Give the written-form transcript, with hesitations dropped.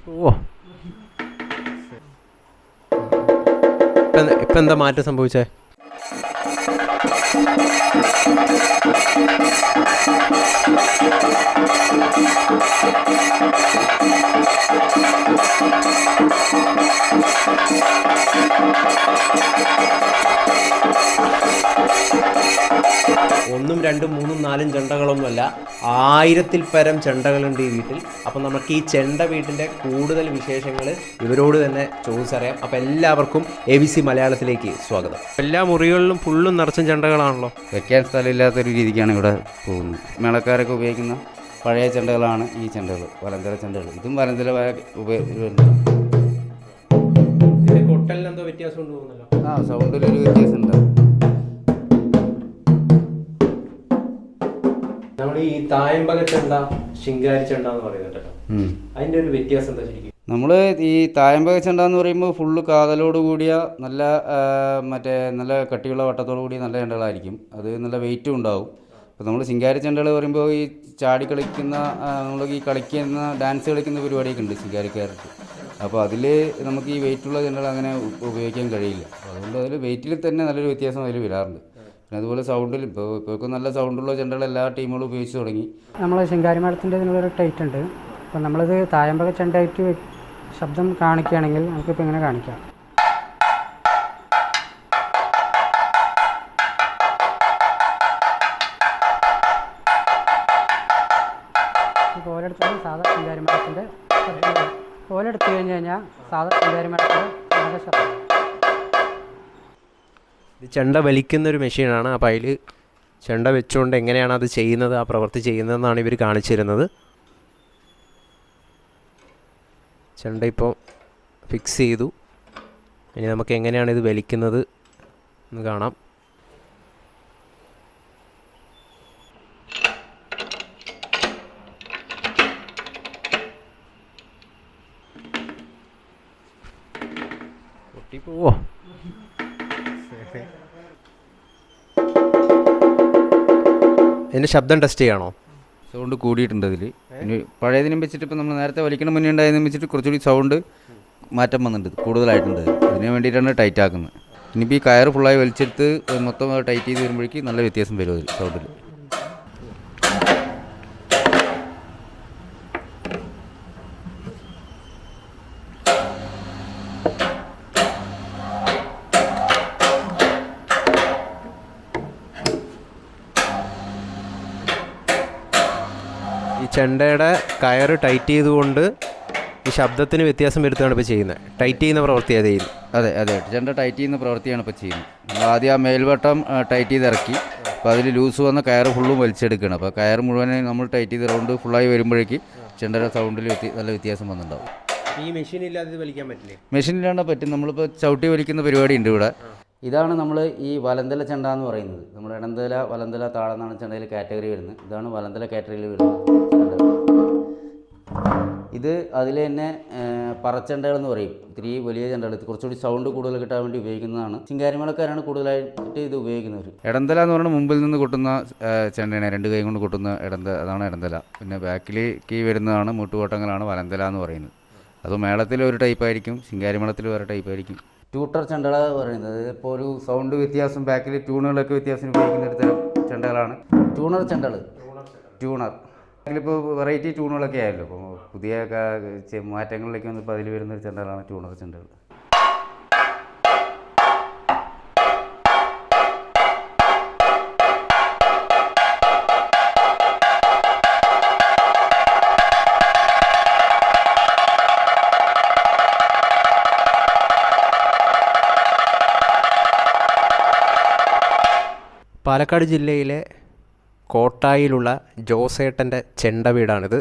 പോവോ ഇപ്പം എന്താ മാറ്റം സംഭവിച്ചേ? ഒന്നും രണ്ടും മൂന്നും നാലും ചെണ്ടകളൊന്നുമല്ല, 1000-ൽ പരം ചെണ്ടകളുണ്ട് ഈ വീട്ടിൽ. അപ്പം നമുക്ക് ഈ ചെണ്ട വീട്ടിൻ്റെ കൂടുതൽ വിശേഷങ്ങൾ ഇവരോട് തന്നെ ചോദിച്ചറിയാം. അപ്പം എല്ലാവർക്കും ABC മലയാളത്തിലേക്ക് സ്വാഗതം. എല്ലാ മുറികളിലും ഫുള്ളും നിറച്ചും ചെണ്ടകളാണല്ലോ. വെക്കാൻ സ്ഥലമില്ലാത്തൊരു രീതിക്കാണ് ഇവിടെ പോകുന്നത്. മേളക്കാരൊക്കെ ഉപയോഗിക്കുന്ന പഴയ ചെണ്ടകളാണ് ഈ ചെണ്ടകൾ, വലന്തല ചെണ്ടകൾ. ഇതും വലന്തല ഇതിൻ്റെ കൊട്ടലിനെന്തോ വ്യത്യാസം ഉണ്ട് തോന്നുന്നല്ലോ. സൗണ്ടിലൊരു വ്യത്യാസമുണ്ട്. നമ്മൾ ഈ തായമ്പക ചെണ്ട, ശിങ്കാരി ചെണ്ട എന്ന് പറയുന്നുണ്ടല്ലോ, അതിൻ്റെ ഒരു വ്യത്യാസം എന്താ ശരിക്കും? നമ്മൾ ഈ തായമ്പക ചെണ്ട എന്ന് പറയുമ്പോൾ ഫുള്ള് കാതലോട് കൂടിയ നല്ല കട്ടിയുള്ള വട്ടത്തോടു കൂടിയ നല്ല ചെണ്ടകളായിരിക്കും. അത് നല്ല വെയിറ്റും ഉണ്ടാവും. അപ്പോൾ നമ്മൾ ശിങ്കാരി ചെണ്ടകൾ പറയുമ്പോൾ ഈ ചാടി കളിക്കുന്ന, നമ്മൾ ഈ ഡാൻസ് കളിക്കുന്ന പരിപാടിയൊക്കെ ഉണ്ട് ശിങ്കാരിക്കാർക്ക്. അപ്പോൾ അതിൽ നമുക്ക് ഈ വെയിറ്റുള്ള ചെണ്ടകൾ അങ്ങനെ ഉപയോഗിക്കാൻ കഴിയില്ല. അതുകൊണ്ട് അതിൽ വെയിറ്റിൽ തന്നെ നല്ലൊരു വ്യത്യാസം അതിൽ വരാറുണ്ട്. പിന്നെ അതുപോലെ സൗണ്ടിൽ ഇപ്പോൾ നല്ല സൗണ്ടുള്ള ചെണ്ടകൾ എല്ലാ ടീമുകളും ഉപയോഗിച്ച് തുടങ്ങി. നമ്മൾ ശിങ്കാരി മേളത്തിൻ്റെ ഇതിനൊരു ടൈറ്റ് ഉണ്ട്. അപ്പോൾ നമ്മളിത് തായമ്പക ചെണ്ടയായിട്ട് ശബ്ദം കാണിക്കുകയാണെങ്കിൽ നമുക്കിപ്പോൾ ഇങ്ങനെ കാണിക്കാം. ഓലെടുത്ത് സാധാ ശിങ്കാരി മേളത്തിൻ്റെ ശബ്ദം ഓലെടുത്ത് കഴിഞ്ഞാൽ സാധാ ശിങ്കാരി മേളത്തിൻ്റെ നല്ല ശബ്ദം. ഇത് ചെണ്ട വലിക്കുന്നൊരു മെഷീനാണ്. അപ്പോൾ അതിൽ ചെണ്ട വെച്ചുകൊണ്ട് എങ്ങനെയാണ് അത് ചെയ്യുന്നത്, ആ പ്രവൃത്തി ചെയ്യുന്നതെന്നാണ് ഇവർ കാണിച്ചിരുന്നത്. ചെണ്ട ഇപ്പോൾ ഫിക്സ് ചെയ്തു. ഇനി നമുക്ക് എങ്ങനെയാണ് ഇത് വലിക്കുന്നത് എന്ന് കാണാം. പോവോ ഇതിൻ്റെ ശബ്ദം ടെസ്റ്റ് ചെയ്യണോ? സൗണ്ട് കൂടിയിട്ടുണ്ട് അതിൽ. ഇനി പഴയതിനും വെച്ചിട്ട് ഇപ്പോൾ നമ്മൾ നേരത്തെ വലിക്കണ മുന്നേ ഉണ്ടായതിനും വെച്ചിട്ട് കുറച്ചുകൂടി സൗണ്ട് മാറ്റം വന്നിട്ടുണ്ട്, കൂടുതലായിട്ടുണ്ട്. അതിന് വേണ്ടിയിട്ടാണ് ടൈറ്റ് ആക്കുന്നത്. ഇനിയിപ്പോൾ ഈ കയറ് ഫുള്ളായി വലിച്ചെടുത്ത് മൊത്തം ടൈറ്റ് ചെയ്ത് വരുമ്പോഴേക്ക് നല്ല വ്യത്യാസം വരും അതിൽ സൗണ്ടിൽ. ഈ ചെണ്ടയുടെ കയറ് ടൈറ്റ് ചെയ്തുകൊണ്ട് ഈ ശബ്ദത്തിന് വ്യത്യാസം വരുത്തുകയാണ് ഇപ്പോൾ ചെയ്യുന്നത്. ടൈറ്റ് ചെയ്യുന്ന പ്രവൃത്തി അത് ചെയ്യുന്നു. അതെ, ചെണ്ട ടൈറ്റ് ചെയ്യുന്ന പ്രവൃത്തിയാണ് ഇപ്പോൾ ചെയ്യുന്നത്. നമ്മൾ ആദ്യം ആ മേൽവട്ടം ടൈറ്റ് ചെയ്ത് ഇറക്കി. അപ്പോൾ അതിൽ ലൂസ് വന്ന കയറ് ഫുള്ളും വലിച്ചെടുക്കണം. അപ്പോൾ കയറ് മുഴുവനെ നമ്മൾ ടൈറ്റ് ചെയ്ത് റൗണ്ട് ഫുള്ളായി വരുമ്പോഴേക്ക് ചെണ്ടയുടെ സൗണ്ടിൽ നല്ല വ്യത്യാസം വന്നിട്ടുണ്ടാവും. ഈ മെഷീൻ ഇല്ലാതെ ഇത് വലിക്കാൻ പറ്റില്ലേ? മെഷീനിലാണ് പറ്റും. നമ്മളിപ്പോൾ ചവിട്ടി വലിക്കുന്ന പരിപാടി ഉണ്ട് ഇവിടെ. ഇതാണ് നമ്മൾ ഈ വലന്തല ചെണ്ട എന്ന് പറയുന്നത്. നമ്മൾ ഇടന്തല, വലന്തല, താളെന്നാണ് ചെണ്ടയിൽ കാറ്റഗറി വരുന്നത്. ഇതാണ് വലന്തല കാറ്റഗറിയിൽ വരുന്നത്. ഇത് അതിൽ തന്നെ പറച്ചെണ്ടകൾ എന്ന് പറയും. ഇത്തിരി വലിയ ചെണ്ടകൾ, കുറച്ചുകൂടി സൗണ്ട് കൂടുതൽ കിട്ടാൻ വേണ്ടി ഉപയോഗിക്കുന്നതാണ്. ശിങ്കാരിമേളക്കാരാണ് കൂടുതലായിട്ട് ഇത് ഉപയോഗിക്കുന്നവർ. ഇടന്തല എന്ന് പറയുന്നത് മുമ്പിൽ നിന്ന് കൊട്ടുന്ന ചെണ്ടയാണ്, 2 കൈ കൊണ്ട് കൊട്ടുന്ന അതാണ് ഇടന്തല. പിന്നെ ബാക്കിലേക്ക് വരുന്നതാണ് മുട്ടുകോട്ടങ്ങളാണ് വലന്തല എന്ന് പറയുന്നത്. അത് മേളത്തിൽ ഒരു ടൈപ്പായിരിക്കും, ശിങ്കാരിമേളത്തിൽ വേറെ ടൈപ്പായിരിക്കും. ട്യൂട്ടർ ചെണ്ടകൾ പറയുന്നത് ഇപ്പോൾ ഒരു സൗണ്ട് വ്യത്യാസം, ബാക്കിൽ ട്യൂണുകളൊക്കെ വ്യത്യാസം ഉപയോഗിക്കുന്ന ഒരു തരം ചെണ്ടകളാണ് ട്യൂണർ ചെണ്ടകൾ. അതിലിപ്പോൾ വെറൈറ്റി ട്യൂണുകളൊക്കെ ആയല്ലോ. അപ്പോൾ പുതിയ മാറ്റങ്ങളിലേക്ക് വന്നപ്പോൾ അതിൽ വരുന്നൊരു ചെണ്ടകളാണ് ട്യൂണർ ചെണ്ടകൾ. പാലക്കാട് ജില്ലയിലെ കോട്ടായിലുള്ള ജോസേട്ടൻ്റെ ചെണ്ട വീടാണിത്.